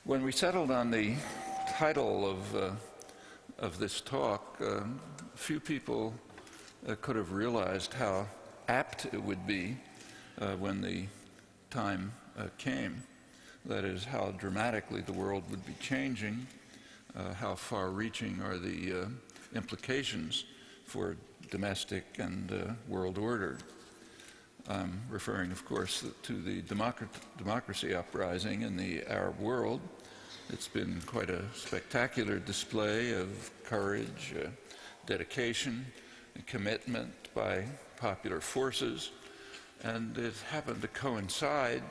When we settled on the title of this talk, few people could have realized how apt it would be when the time came. That is, how dramatically the world would be changing, how far-reaching are the implications for domestic and world order. I'm referring, of course, to the democracy uprising in the Arab world. It's been quite a spectacular display of courage, dedication, and commitment by popular forces, and it happened to coincide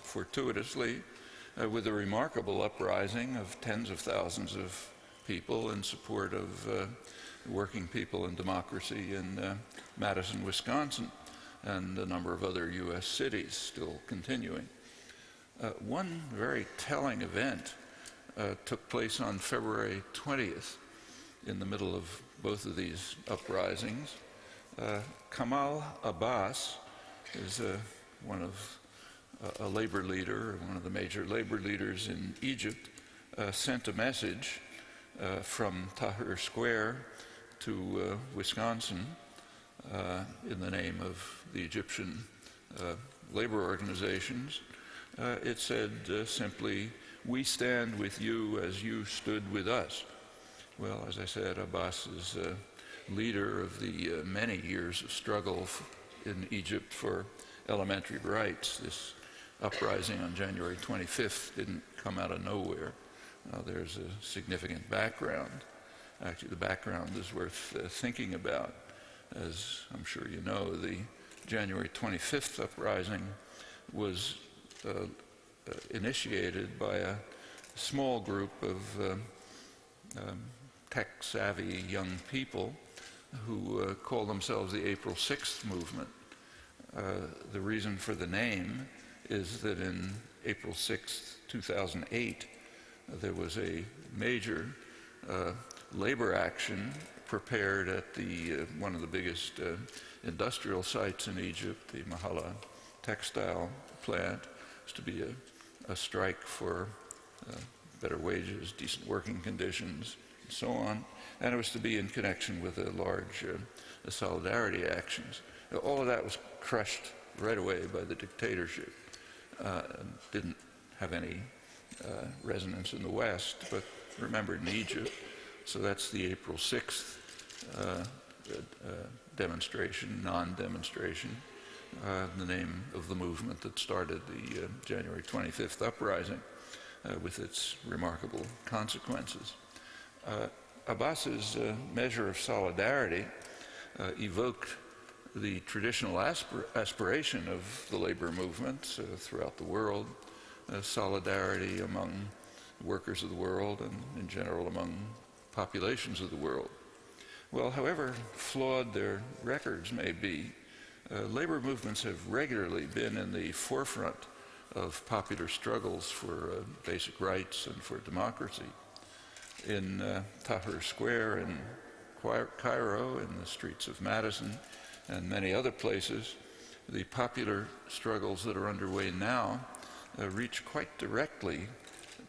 fortuitously with a remarkable uprising of tens of thousands of people in support of working people and democracy in Madison, Wisconsin, and a number of other U.S. cities still continuing. One very telling event took place on February 20th, in the middle of both of these uprisings. Kamal Abbas is a labor leader, one of the major labor leaders in Egypt, sent a message from Tahrir Square to Wisconsin in the name of the Egyptian labor organizations. It said simply, "We stand with you as you stood with us." Well, as I said, Abbas is a leader of the many years of struggle in Egypt for elementary rights. This uprising on January 25th didn't come out of nowhere. There's a significant background. Actually, the background is worth thinking about. As I'm sure you know, the January 25th uprising was initiated by a small group of tech-savvy young people who call themselves the April 6th movement. The reason for the name is that in April 6th, 2008, there was a major labor action prepared at one of the biggest industrial sites in Egypt, the Mahala textile plant. It was to be a strike for better wages, decent working conditions, and so on. And it was to be in connection with a large solidarity actions. All of that was crushed right away by the dictatorship. Didn't have any resonance in the West, but remembered in Egypt. So that's the April 6th demonstration, non-demonstration, the name of the movement that started the January 25th uprising with its remarkable consequences. Abbas's measure of solidarity evoked the traditional aspiration of the labor movements throughout the world, solidarity among workers of the world and in general among populations of the world. Well, however flawed their records may be, labor movements have regularly been in the forefront of popular struggles for basic rights and for democracy. In Tahrir Square in Cairo, in the streets of Madison, and many other places, the popular struggles that are underway now reach quite directly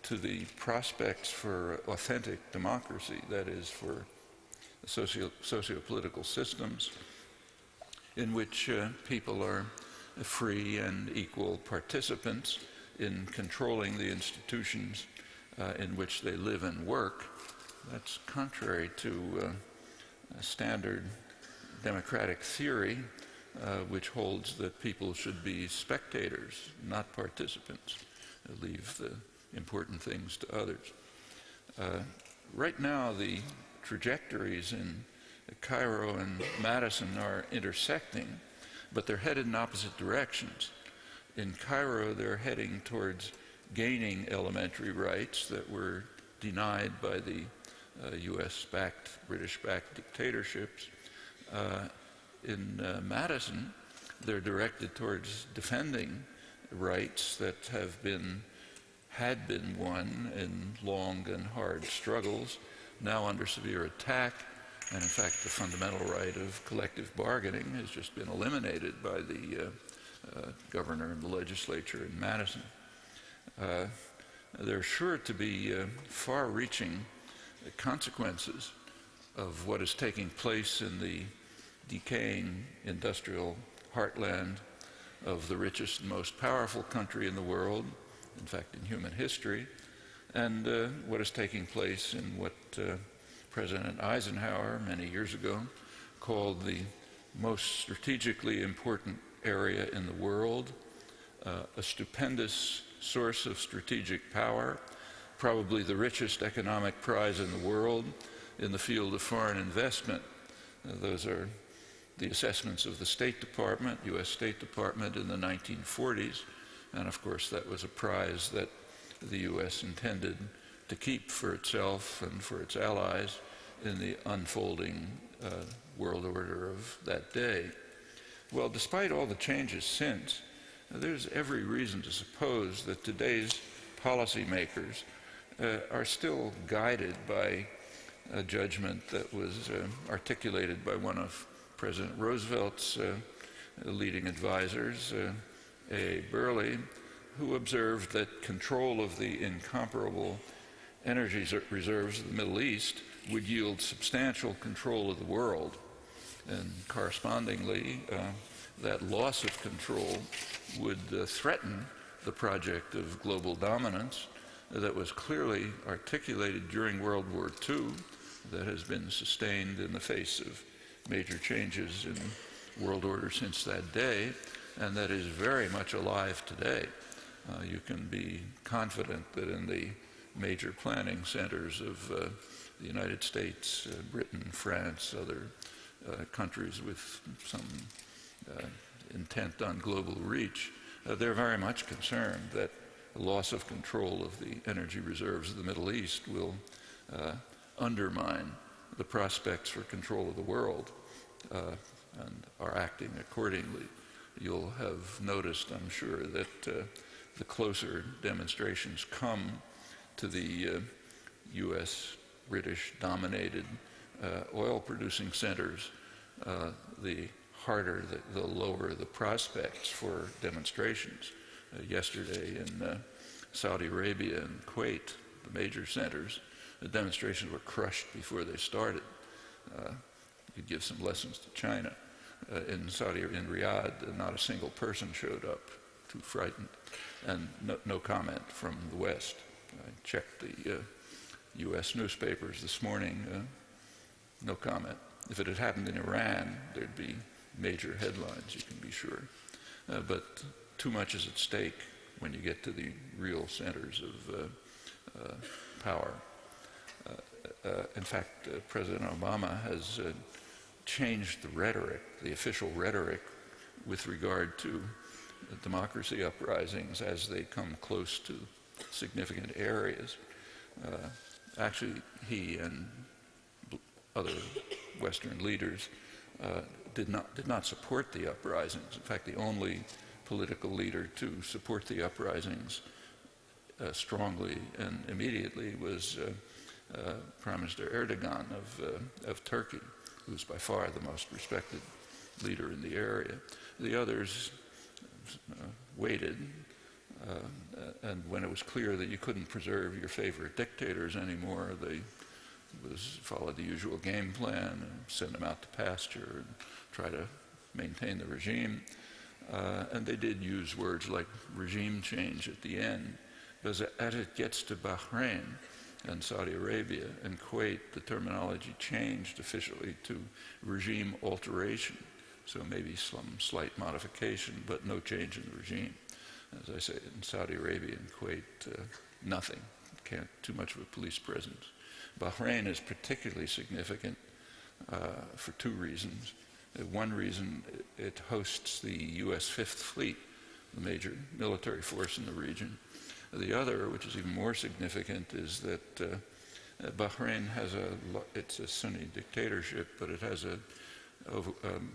to the prospects for authentic democracy, that is, for socio-political systems in which people are free and equal participants in controlling the institutions in which they live and work. That's contrary to standard democratic theory, which holds that people should be spectators, not participants, leave the important things to others. Right now, the trajectories in Cairo and Madison are intersecting, but they're headed in opposite directions. In Cairo, they're heading towards gaining elementary rights that were denied by the US-backed, British-backed dictatorships. In Madison, they're directed towards defending rights that had been won in long and hard struggles, now under severe attack. And in fact, the fundamental right of collective bargaining has just been eliminated by the governor in the legislature in Madison. There are sure to be far-reaching consequences of what is taking place in the decaying industrial heartland of the richest and most powerful country in the world, in fact in human history, and what is taking place in what President Eisenhower many years ago called the most strategically important area in the world, a stupendous source of strategic power, probably the richest economic prize in the world in the field of foreign investment. Those are the assessments of the State Department, U.S. State Department in the 1940s, and of course that was a prize that the U.S. intended to keep for itself and for its allies in the unfolding world order of that day. Well, despite all the changes since, there's every reason to suppose that today's policymakers are still guided by a judgment that was articulated by one of President Roosevelt's leading advisors, A. Burley, who observed that control of the incomparable energy reserves of the Middle East would yield substantial control of the world. And correspondingly, that loss of control would threaten the project of global dominance that was clearly articulated during World War II, that has been sustained in the face of major changes in world order since that day, and that is very much alive today. You can be confident that in the major planning centers of the United States, Britain, France, other countries with some intent on global reach, they're very much concerned that the loss of control of the energy reserves of the Middle East will undermine the prospects for control of the world, and are acting accordingly. You'll have noticed, I'm sure, that the closer demonstrations come to the U.S., British-dominated oil-producing centers, the harder, the lower the prospects for demonstrations. Yesterday in Saudi Arabia and Kuwait, the major centers, the demonstrations were crushed before they started. You could give some lessons to China. In Riyadh, not a single person showed up, too frightened, and no comment from the West. I checked the U.S. newspapers this morning, no comment. If it had happened in Iran, there'd be major headlines, you can be sure. But too much is at stake when you get to the real centers of power. In fact, President Obama has changed the rhetoric, the official rhetoric, with regard to democracy uprisings as they come close to significant areas. Actually, he and other Western leaders did not support the uprisings. In fact, the only political leader to support the uprisings strongly and immediately was Prime Minister Erdogan of Turkey, who's by far the most respected leader in the area. The others waited, and when it was clear that you couldn't preserve your favorite dictators anymore, they followed the usual game plan and send them out to pasture and try to maintain the regime. And they did use words like regime change at the end, because as it gets to Bahrain and Saudi Arabia and Kuwait, the terminology changed officially to regime alteration. So maybe some slight modification, but no change in the regime. As I say, in Saudi Arabia and Kuwait, nothing. Too much of a police presence. Bahrain is particularly significant for two reasons. One reason, it hosts the U.S. Fifth Fleet, the major military force in the region. The other, which is even more significant, is that Bahrain has it's a Sunni dictatorship, but it has a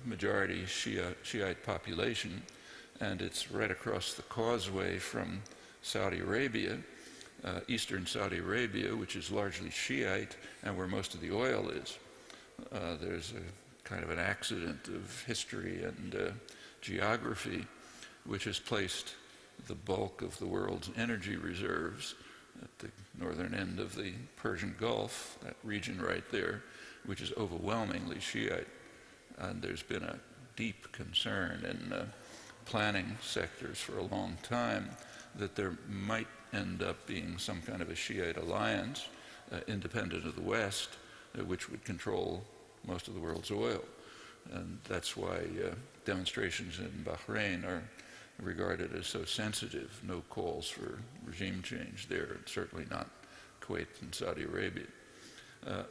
majority Shiite population, and it's right across the causeway from Saudi Arabia, eastern Saudi Arabia, which is largely Shiite, and where most of the oil is. There's a kind of an accident of history and geography which has placed the bulk of the world's energy reserves at the northern end of the Persian Gulf, that region right there, which is overwhelmingly Shiite. And there's been a deep concern in planning sectors for a long time that there might end up being some kind of a Shiite alliance, independent of the West, which would control most of the world's oil. And that's why demonstrations in Bahrain are regarded as so sensitive. No calls for regime change there, and certainly not Kuwait and Saudi Arabia.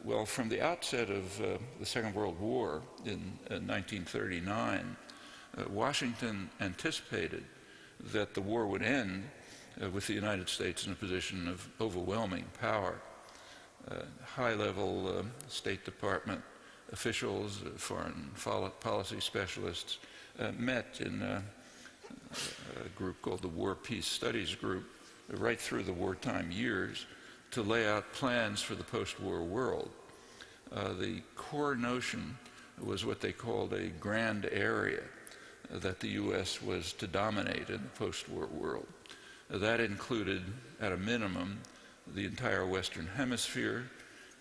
Well, from the outset of the Second World War in 1939, Washington anticipated that the war would end with the United States in a position of overwhelming power. High-level State Department officials, foreign policy specialists, met in a group called the War Peace Studies Group right through the wartime years to lay out plans for the post-war world. The core notion was what they called a grand area that the U.S. was to dominate in the post-war world. That included, at a minimum, the entire Western Hemisphere,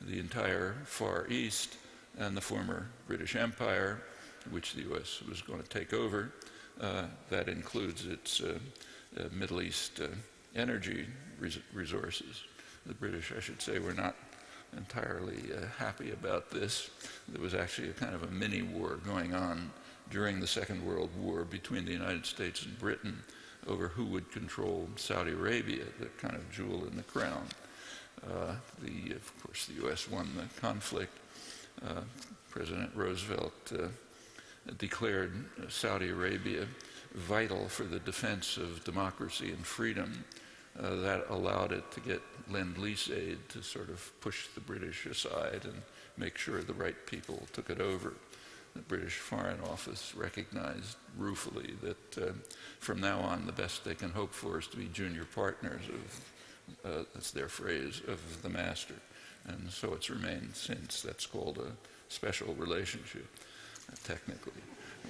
the entire Far East, and the former British Empire, which the U.S. was going to take over. That includes its Middle East energy resources. The British, I should say, were not entirely happy about this. There was actually a kind of a mini war going on during the Second World War between the United States and Britain over who would control Saudi Arabia, the kind of jewel in the crown. Of course, the U.S. won the conflict. President Roosevelt declared Saudi Arabia vital for the defense of democracy and freedom. That allowed it to get Lend-Lease aid to sort of push the British aside and make sure the right people took it over. The British Foreign Office recognized ruefully that from now on the best they can hope for is to be junior partners of, that's their phrase, of the master. And so it's remained since. That's called a special relationship, technically.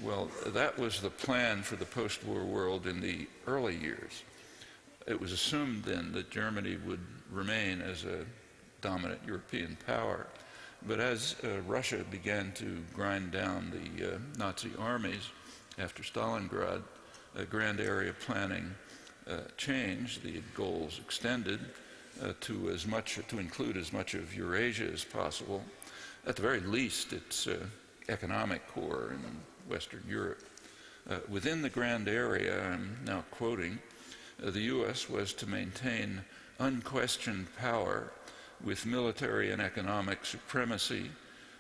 Well, that was the plan for the post-war world in the early years. It was assumed then that Germany would remain as a dominant European power. But as Russia began to grind down the Nazi armies after Stalingrad, grand area planning changed. The goals extended to include as much of Eurasia as possible. At the very least, its economic core in Western Europe. Within the grand area, I'm now quoting, the U.S. was to maintain unquestioned power with military and economic supremacy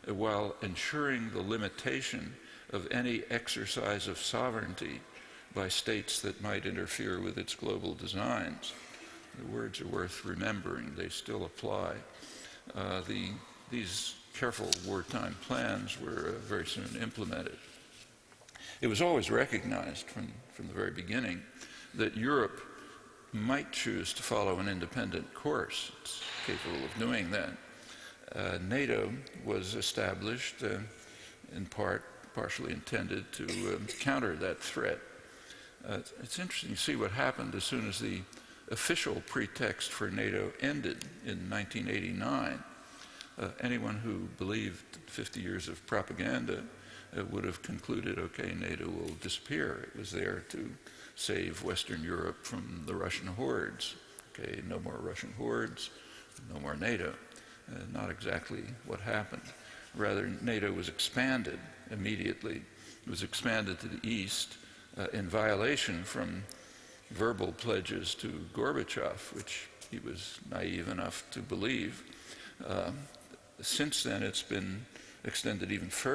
while ensuring the limitation of any exercise of sovereignty by states that might interfere with its global designs. The words are worth remembering. They still apply. These careful wartime plans were very soon implemented. It was always recognized from the very beginning that Europe might choose to follow an independent course. It's capable of doing that. NATO was established in part, partially intended to counter that threat. It's interesting to see what happened as soon as the official pretext for NATO ended in 1989. Anyone who believed 50 years of propaganda would have concluded, okay, NATO will disappear. It was there to save Western Europe from the Russian hordes. Okay, no more Russian hordes, no more NATO. Not exactly what happened. Rather, NATO was expanded immediately. It was expanded to the east in violation from verbal pledges to Gorbachev, which he was naive enough to believe. Since then, it's been extended even further.